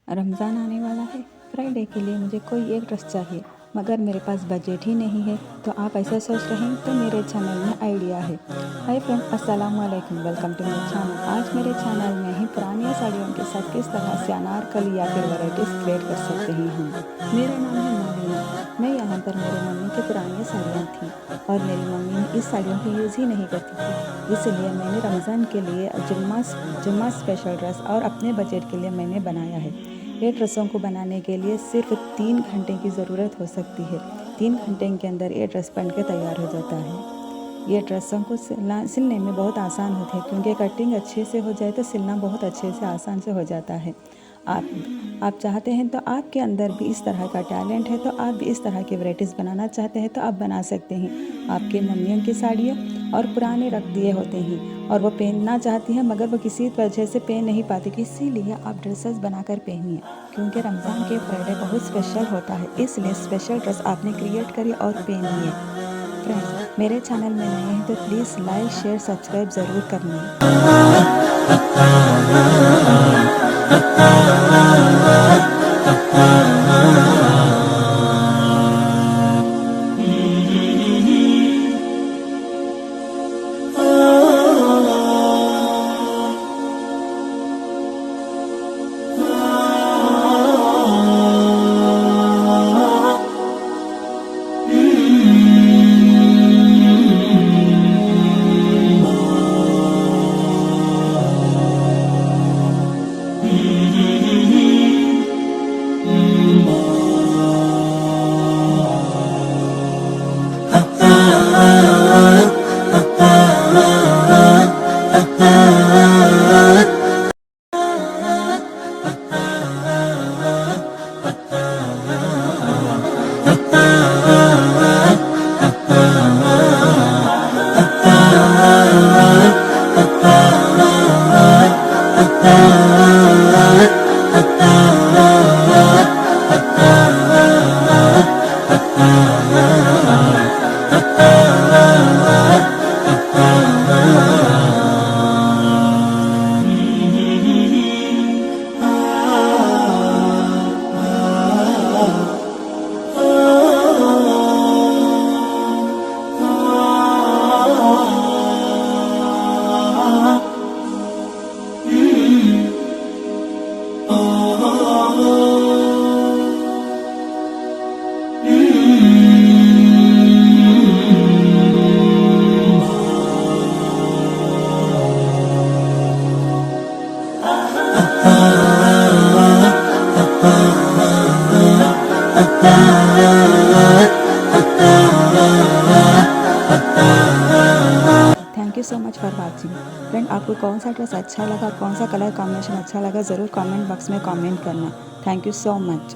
रमज़ान आने वाला है। फ्राइडे के लिए मुझे कोई एक ड्रेस चाहिए, मगर मेरे पास बजट ही नहीं है। तो आप ऐसा सोच रहे हैं तो मेरे चैनल में आइडिया है। हाय फ्रेंड, अस्सलाम वालेकुम, वेलकम टू माय चैनल। आज मेरे चैनल में ही पुरानी साड़ियों के साथ किस तरह से अनारकली या फिर वैराइटीज़ क्रिएट कर सकते हैं हम। मेरा नाम है मोमिना। मैं यहाँ पर मेरे मम्मी की पुरानी साड़ियाँ थी और मेरी मम्मी इस साड़ियों को यूज़ ही नहीं करती थी, इसलिए मैंने रमज़ान के लिए जुम्मा स्पेशल ड्रेस और अपने बजट के लिए मैंने बनाया है। ये ड्रेसों को बनाने के लिए सिर्फ 3 घंटे की ज़रूरत हो सकती है। 3 घंटे के अंदर ये ड्रेस बन के तैयार हो जाता है। ये ड्रेसों को सिलने में बहुत आसान होती है, क्योंकि कटिंग अच्छे से हो जाए तो सिलना बहुत अच्छे से आसान से हो जाता है। आप चाहते हैं तो आपके अंदर भी इस तरह का टैलेंट है तो आप भी इस तरह की वैराइटीज़ बनाना चाहते हैं तो आप बना सकते हैं। आपके मम्मियों की साड़ियाँ और पुराने रख दिए होते हैं और वो पहनना चाहती हैं, मगर वो किसी वजह से पहन नहीं पाती, इसीलिए आप ड्रेसेस बनाकर पहनिए, क्योंकि रमज़ान के फ्राइडे बहुत स्पेशल होता है। इसलिए स्पेशल ड्रेस आपने क्रिएट करी और पहनिए। फ्रेंड्स, मेरे चैनल में नए हैं तो प्लीज़ लाइक शेयर सब्सक्राइब ज़रूर करना। Thank you so much for watching. Friend, आपको कौन सा ड्रेस अच्छा लगा, कौन सा कलर कॉम्बिनेशन अच्छा लगा, ज़रूर कमेंट बॉक्स में कमेंट करना। Thank you so much.